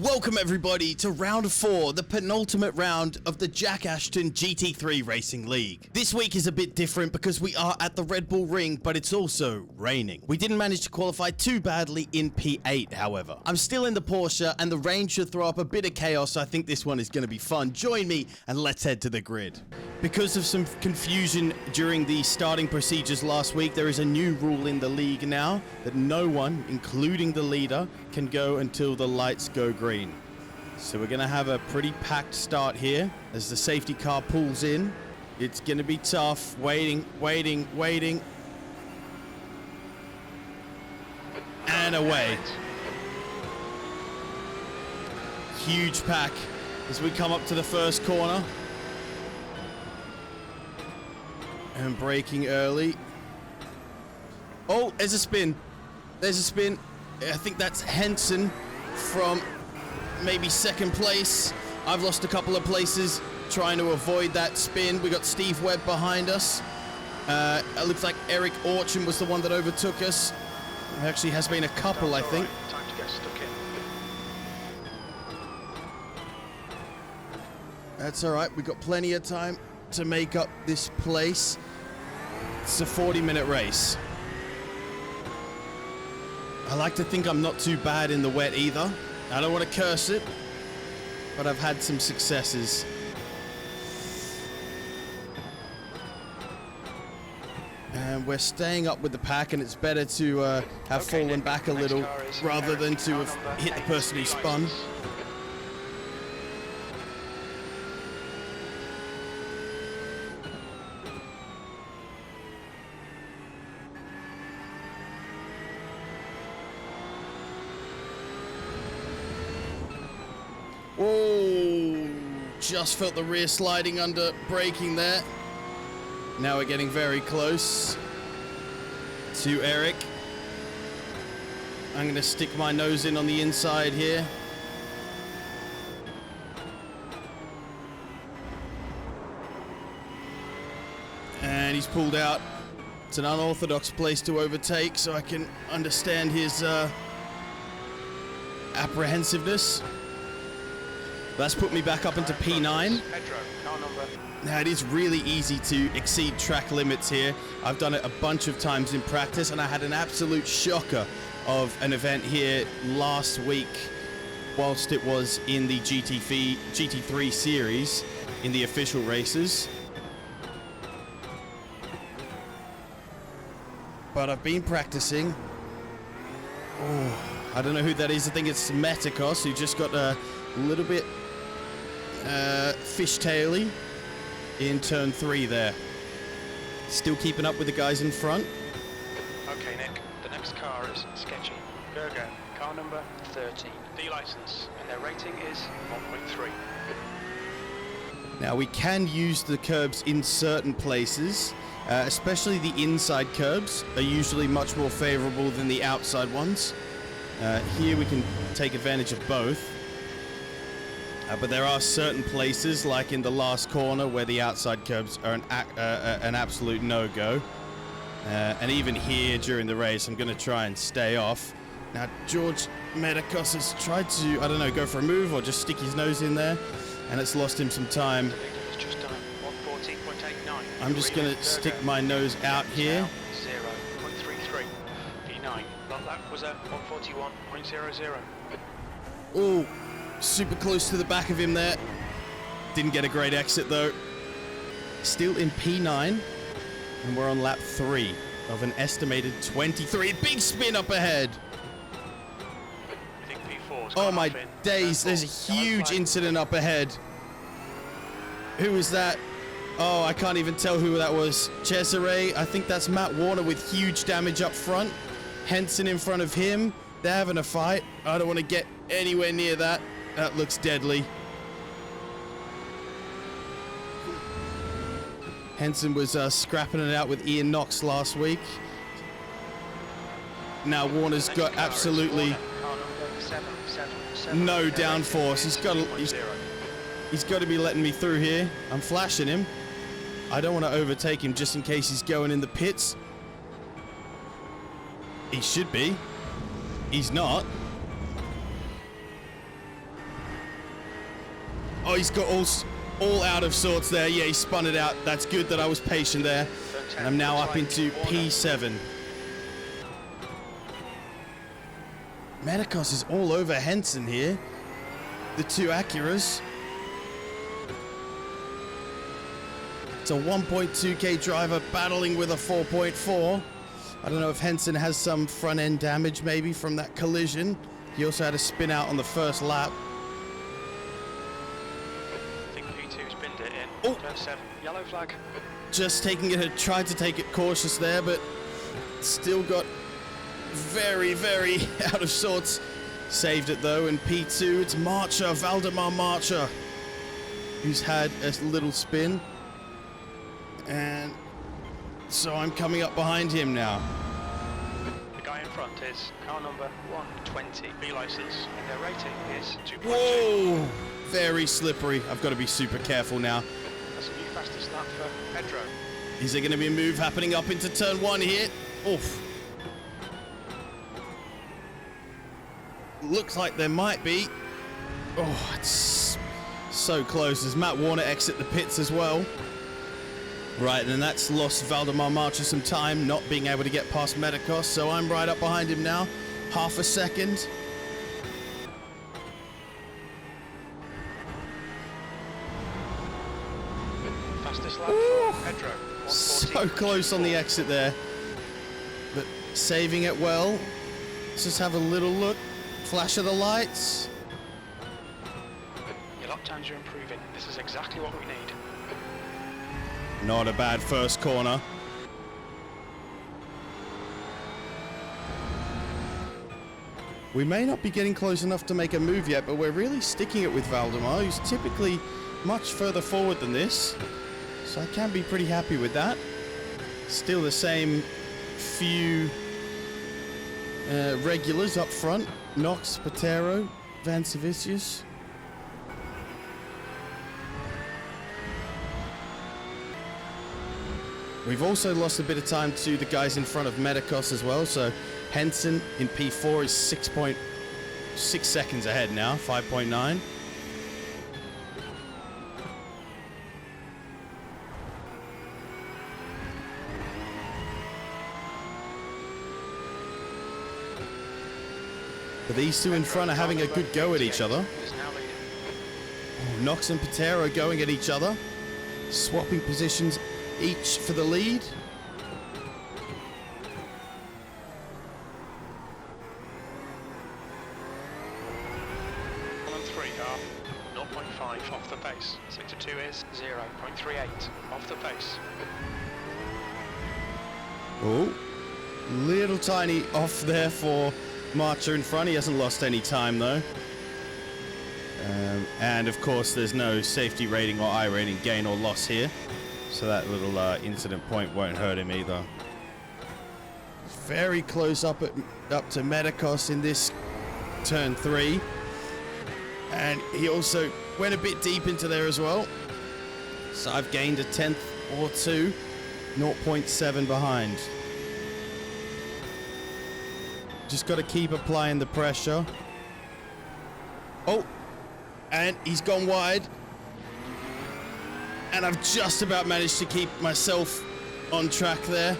Welcome everybody to round 4, the penultimate round of the Jack Ashton GT3 Racing League. This week is a bit different because we are at the Red Bull Ring, but it's also raining. We didn't manage to qualify too badly in P8, however. I'm still in the Porsche and the rain should throw up a bit of chaos, so I think this one is going to be fun. Join me and let's head to the grid. Because of some confusion during the starting procedures last week, there is a new rule in the league now that no one, including the leader, can go until the lights go green. So we're going to have a pretty packed start here as the safety car pulls in. It's going to be tough. Waiting. And away. Huge pack as we come up to the first corner. And braking early. Oh, there's a spin. There's a spin. I think that's Henson from maybe second place. I've lost a couple of places trying to avoid that spin. We got Steve Webb behind us. It looks like Eric Orchin was the one that overtook us. There actually has been a couple, I think. Right. Time to get stuck in. That's all right. We've got plenty of time to make up this place. It's a 40-minute race. I like to think I'm not too bad in the wet either. I don't want to curse it, but I've had some successes. And we're staying up with the pack, and it's better to have fallen back a little rather than to have hit the person who spun. Oh, just felt the rear sliding under braking there. Now we're getting very close to Eric. I'm going to stick my nose in on the inside here. And he's pulled out. It's an unorthodox place to overtake, so I can understand his apprehensiveness. That's put me back up into P9. Now it is really easy to exceed track limits here. I've done it a bunch of times in practice, and I had an absolute shocker of an event here last week whilst it was in the GT3 series in the official races. But I've been practicing. Oh, I don't know who that is. I think it's Metakos, who just got a little bit fishtaily in turn 3 there. Still keeping up with the guys in front. Okay, Nick, the next car is sketchy. Go again. Car number 13. D license, and their rating is 1.3. Now we can use the curbs in certain places, especially the inside curbs are usually much more favorable than the outside ones. Here we can take advantage of both. But there are certain places, like in the last corner, where the outside curbs are an absolute no-go. And even here during the race, I'm going to try and stay off. Now, George Medakos has tried to, I don't know, go for a move or just stick his nose in there, and it's lost him some time. I'm just going to stick my nose out here. 0.33. P9. That was a 141.00. Oh. Super close to the back of him there. Didn't get a great exit though. Still in P9. And we're on lap 3 of an estimated 23. Big spin up ahead. Oh my days, there's a huge incident up ahead. Who is that? Oh, I can't even tell who that was. Cesare, I think that's Matt Warner with huge damage up front. Henson in front of him. They're having a fight. I don't want to get anywhere near that. That looks deadly. Henson was scrapping it out with Ian Knox last week. Now Warner's got absolutely no downforce. He's got to be letting me through here. I'm flashing him. I don't want to overtake him just in case he's going in the pits. He should be. He's not. Oh, he's got all out of sorts there. Yeah, he spun it out. That's good that I was patient there. And I'm now up into P7. Medicos is all over Henson here. The two Acuras. It's a 1.2k driver battling with a 4.4. I don't know if Henson has some front end damage maybe from that collision. He also had a spin out on the first lap. I think P2's binned it in. Oh. Turn 7. Yellow flag. Just taking it, tried to take it cautious there, but still got very, very out of sorts. Saved it though, and P2, it's Marcher, Valdemar Marcher, who's had a little spin. And so I'm coming up behind him now. The guy in front is car number 120, B license, and their rating is 2.2. Whoa! Very slippery. I've got to be super careful now. That's a new fastest lap for Pedro. Is there going to be a move happening up into turn 1 here? Oof. Looks like there might be. Oh, it's so close. As Matt Warner exit the pits as well. Right, and that's lost Valdemar Marcher some time, not being able to get past Medicos, so I'm right up behind him now. Half a second. Fastest lap for Pedro. So close on the exit there. But saving it well. Let's just have a little look. Flash of the lights. Your lap times are improving. This is exactly what we need. Not a bad first corner. We may not be getting close enough to make a move yet, but we're really sticking it with Valdemar, who's typically much further forward than this. So I can be pretty happy with that. Still the same few regulars up front. Knox, Patero, Van Savicius. We've also lost a bit of time to the guys in front of Medicos as well, so Henson in P4 is 6.6 seconds ahead now, 5.9. But these two in front are having a good go at each other. Oh, Knox and Patero going at each other, swapping positions each for the lead. One and 3 are 0.5 off the pace. Sector 2 is 0.38 off the pace. Oh, little tiny off there for Marcher in front. He hasn't lost any time though. And of course there's no safety rating or I rating gain or loss here. So that little incident point won't hurt him either. Very close up to Medicos in this turn 3. And he also went a bit deep into there as well. So I've gained a 10th or 2, 0.7 behind. Just got to keep applying the pressure. Oh, and he's gone wide. And I've just about managed to keep myself on track there.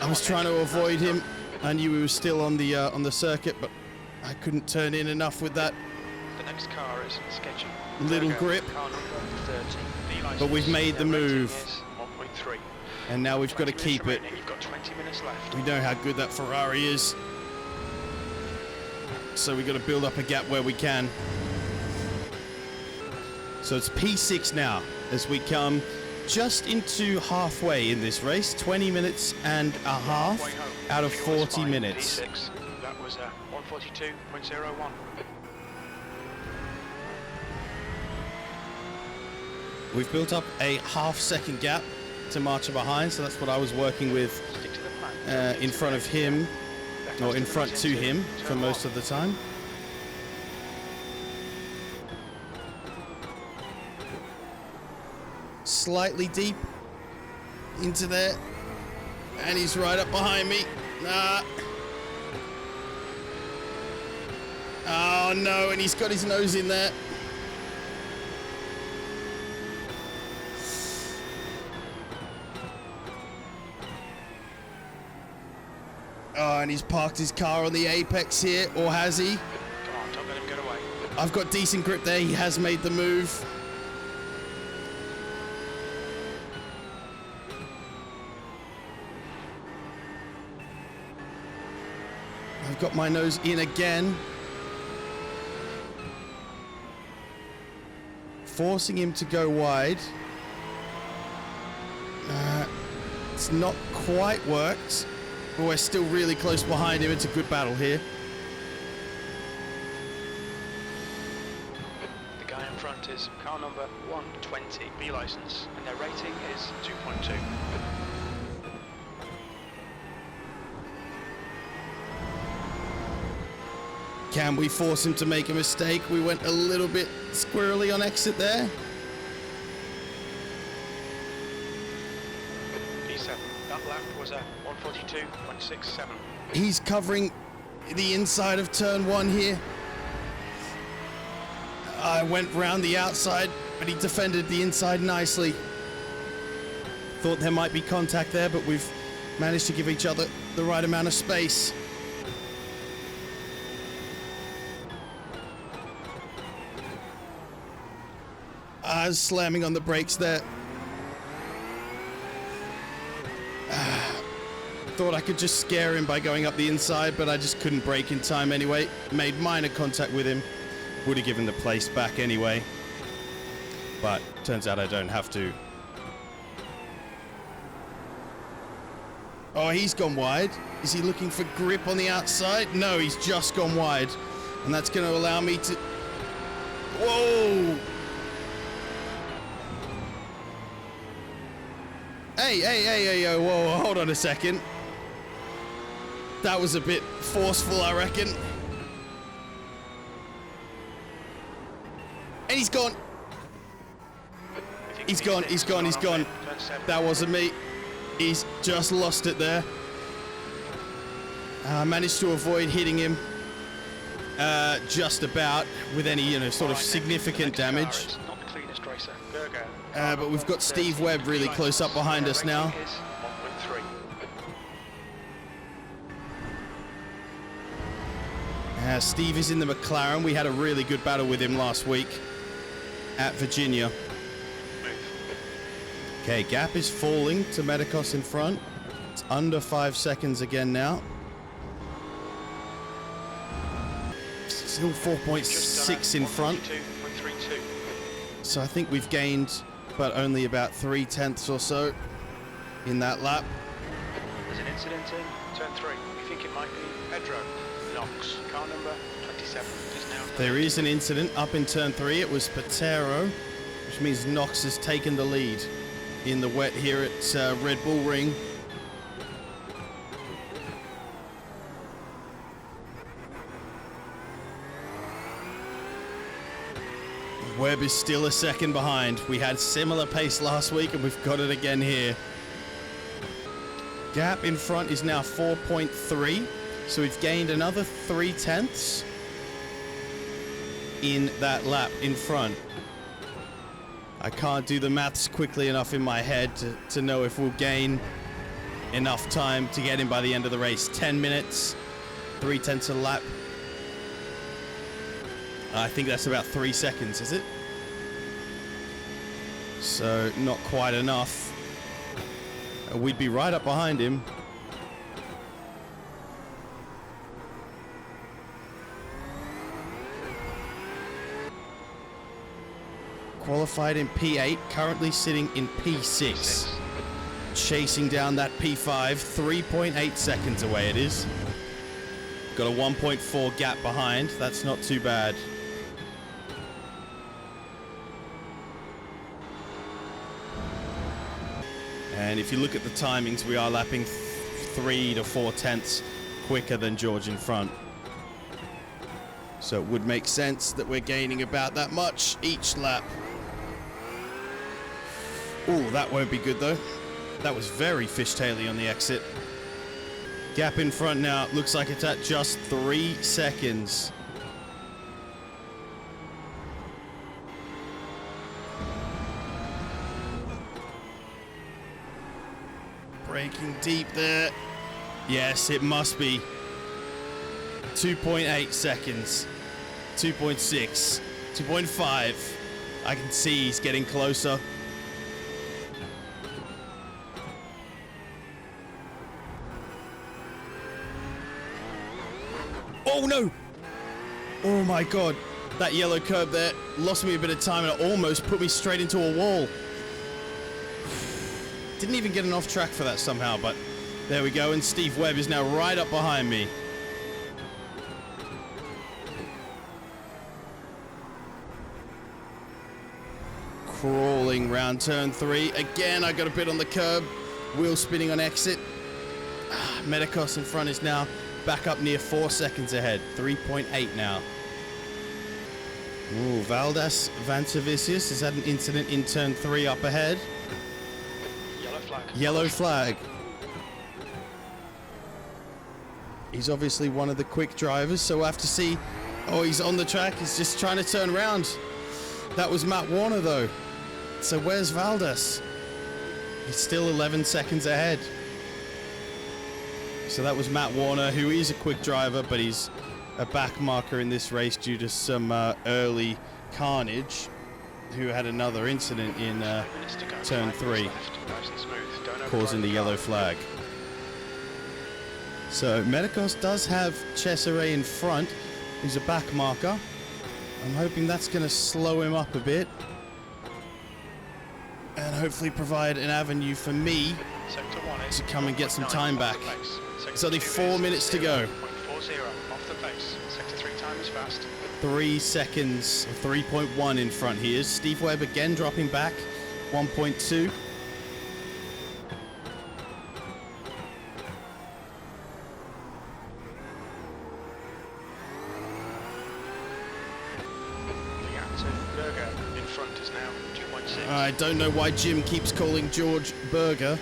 I was trying to avoid him. I knew he was still on the circuit, but I couldn't turn in enough with that The next car is sketchy. little grip. Car number 30. But we've made the move. 1.3. And now we've got to keep it. You've got 20 minutes left. We know how good that Ferrari is. So we've got to build up a gap where we can. So it's P6 now as we come just into halfway in this race. 20 minutes and a half out of 40 minutes. P6. That was 142.01. We've built up a half-second gap to Marcher behind, so that's what I was working with Stick to the plan. in front of him, or in front to him for most of the time. Slightly deep into there, and he's right up behind me. Oh no, and he's got his nose in there. Oh, and he's parked his car on the apex here, or has he? Come on, don't let him get away. I've got decent grip there. He has made the move. I've got my nose in again. Forcing him to go wide. It's not quite worked, but we're still really close behind him. It's a good battle here. The guy in front is car number 120, B license, and their rating is 2.2. Can we force him to make a mistake? We went a little bit squirrely on exit there. B7, that lap was a 142.67. He's covering the inside of turn 1 here. I went round the outside, but he defended the inside nicely. Thought there might be contact there, but we've managed to give each other the right amount of space. I was slamming on the brakes there. Thought I could just scare him by going up the inside, but I just couldn't brake in time anyway. Made minor contact with him. Would have given the place back anyway. But turns out I don't have to. Oh, he's gone wide. Is he looking for grip on the outside? No, he's just gone wide. And that's going to allow me to... Whoa! Hey, whoa, hold on a second. That was a bit forceful, I reckon. And he's gone. He's gone. That wasn't me. He's just lost it there. I managed to avoid hitting him just about with any, sort of significant damage. But we've got Steve Webb really close up behind us now. Steve is in the McLaren. We had a really good battle with him last week at Virginia. Okay, gap is falling to Medicos in front. It's under 5 seconds again now. Still 4.6 in front. So I think we've gained, but only about 3/10 or so in that lap. There's an incident in turn 3. We think it might be Pedro Knox. Car number 27 is now... There is an incident up in turn 3. It was Patero, which means Knox has taken the lead in the wet here at Red Bull Ring. Webb is still a second behind. We had similar pace last week and we've got it again here. Gap in front is now 4.3, so we've gained another 3/10 in that lap in front. I can't do the maths quickly enough in my head to know if we'll gain enough time to get in by the end of the race. 10 minutes, 3/10 a lap. I think that's about 3 seconds, is it? So, not quite enough. We'd be right up behind him. Qualified in P8, currently sitting in P6. Chasing down that P5, 3.8 seconds away it is. Got a 1.4 gap behind, that's not too bad. And if you look at the timings, we are lapping 3 to 4/10 quicker than George in front. So it would make sense that we're gaining about that much each lap. Oh, that won't be good though. That was very fishtaily on the exit. Gap in front now, looks like it's at just 3 seconds. Braking deep there. Yes, it must be. 2.8 seconds. 2.6. 2.5. I can see he's getting closer. Oh no! Oh my god. That yellow curb there lost me a bit of time and it almost put me straight into a wall. Didn't even get an off track for that somehow, but there we go. And Steve Webb is now right up behind me. Crawling round turn 3. Again, I got a bit on the curb. Wheel spinning on exit. Medicos in front is now back up near 4 seconds ahead. 3.8 now. Ooh, Valdas Vancevicius has had an incident in turn 3 up ahead. Yellow flag. Yellow flag. He's obviously one of the quick drivers, so we'll have to see. Oh, he's on the track. He's just trying to turn around. That was Matt Warner, though. So where's Valdas? He's still 11 seconds ahead. So that was Matt Warner, who is a quick driver, but he's a back marker in this race due to some early carnage, who had another incident in turn 3, causing the yellow flag. So Medicos does have Cesare in front, who's a back marker. I'm hoping that's going to slow him up a bit and hopefully provide an avenue for me to come and get some time back. It's only 4 minutes to go. 3 seconds, 3.1 in front here. Steve Webb again dropping back, 1.2. I don't know why Jim keeps calling George Berger.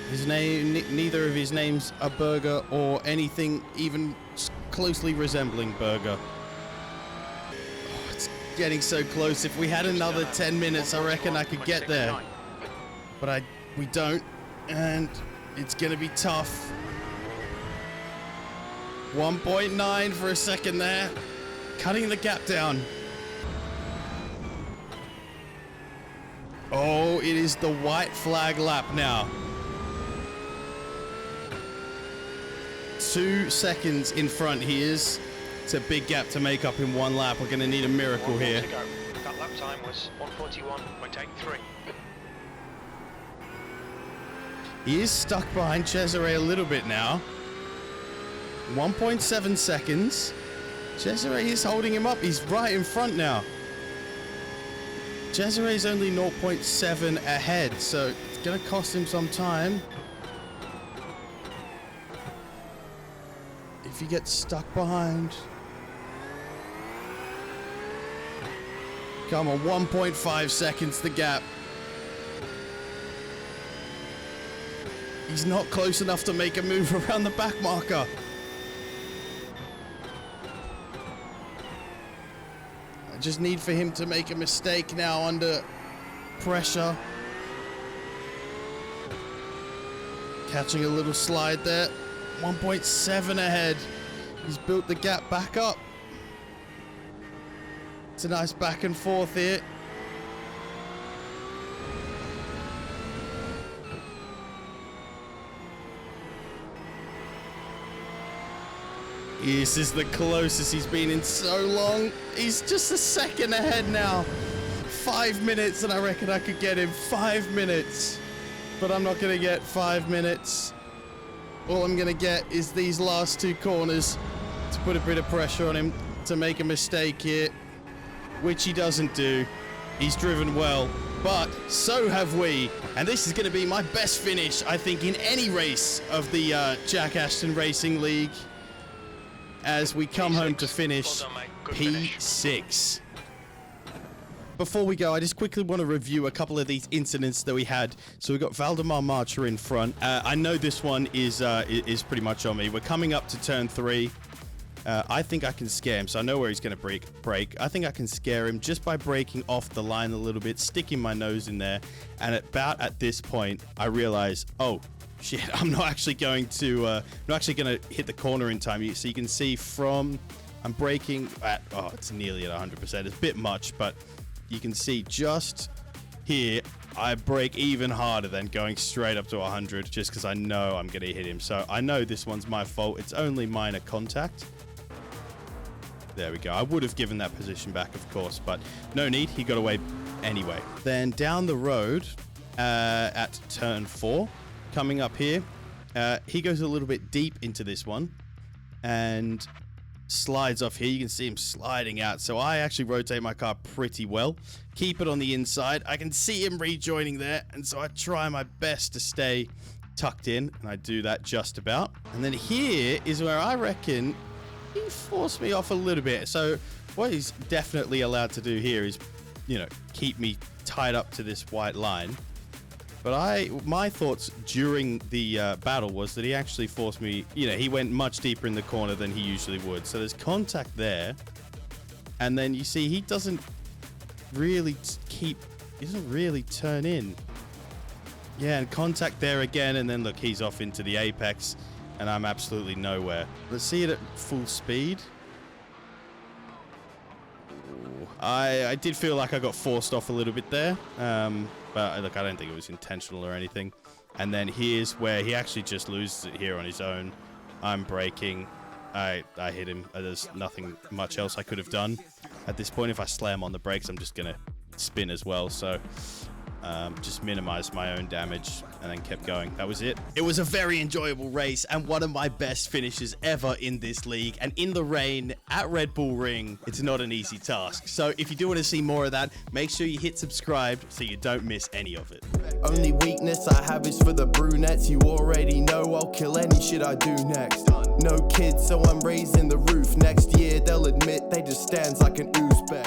His name, neither of his names are Berger or anything even closely resembling Berger. Oh, it's getting so close. If we had another 10 minutes, I reckon I could get there. But we don't, and it's gonna be tough. 1.9 for a second there, cutting the gap down. Oh, it is the white flag lap now. 2 seconds in front he is. It's a big gap to make up in one lap. We're going to need a miracle here. That lap time was 1:41.83. He is stuck behind Cesare a little bit now. 1.7 seconds. Cesare is holding him up. He's right in front now. Cesare is only 0.7 ahead, so it's going to cost him some time. If he gets stuck behind. Come on, 1.5 seconds the gap. He's not close enough to make a move around the back marker. I just need for him to make a mistake now under pressure. Catching a little slide there. 1.7 ahead. He's built the gap back up. It's a nice back and forth here. This is the closest he's been in so long. He's just a second ahead now. 5 minutes and I reckon I could get him. 5 minutes. But I'm not going to get 5 minutes. All I'm going to get is these last 2 corners to put a bit of pressure on him to make a mistake here, which he doesn't do. He's driven well, but so have we. And this is going to be my best finish, I think, in any race of the Jack Ashton Racing League, as we come home to finish P6. Before we go, I just quickly want to review a couple of these incidents that we had. So we've got Valdemar Marcher in front. I know this one is pretty much on me. We're coming up to turn 3. I think I can scare him, so I know where he's going to brake. I think I can scare him just by braking off the line a little bit, sticking my nose in there. And about at this point, I realize, oh, shit, I'm not actually going to hit the corner in time. So you can see from, I'm braking at, oh, it's nearly at 100%. It's a bit much, but you can see just here, I brake even harder than going straight up to 100 just because I know I'm going to hit him. So I know this one's my fault. It's only minor contact. There we go. I would have given that position back, of course, but no need. He got away anyway. Then down the road at turn 4, coming up here, he goes a little bit deep into this one and slides off here. You can see him sliding out. So I actually rotate my car pretty well, keep it on the inside. I can see him rejoining there, and so I try my best to stay tucked in, and I do that just about. And then here is where I reckon he forced me off a little bit. So what he's definitely allowed to do here is, you know, keep me tied up to this white line. But my thoughts during the battle was that he actually forced me, you know, he went much deeper in the corner than he usually would. So there's contact there. And then you see he doesn't really turn in. Yeah, and contact there again. And then look, he's off into the apex. And I'm absolutely nowhere. Let's see it at full speed. I did feel like I got forced off a little bit there. But look, I don't think it was intentional or anything. And then here's where he actually just loses it here on his own. I'm braking. I hit him. There's nothing much else I could have done. At this point, if I slam on the brakes, I'm just going to spin as well. So just minimized my own damage and then kept going. That was it. It was a very enjoyable race and one of my best finishes ever in this league. And in the rain at Red Bull Ring, it's not an easy task. So if you do want to see more of that, make sure you hit subscribe so you don't miss any of it. Only weakness I have is for the brunettes. You already know I'll kill any shit I do next. No kids, so I'm raising the roof. Next year they'll admit they just stands like an Uzbek.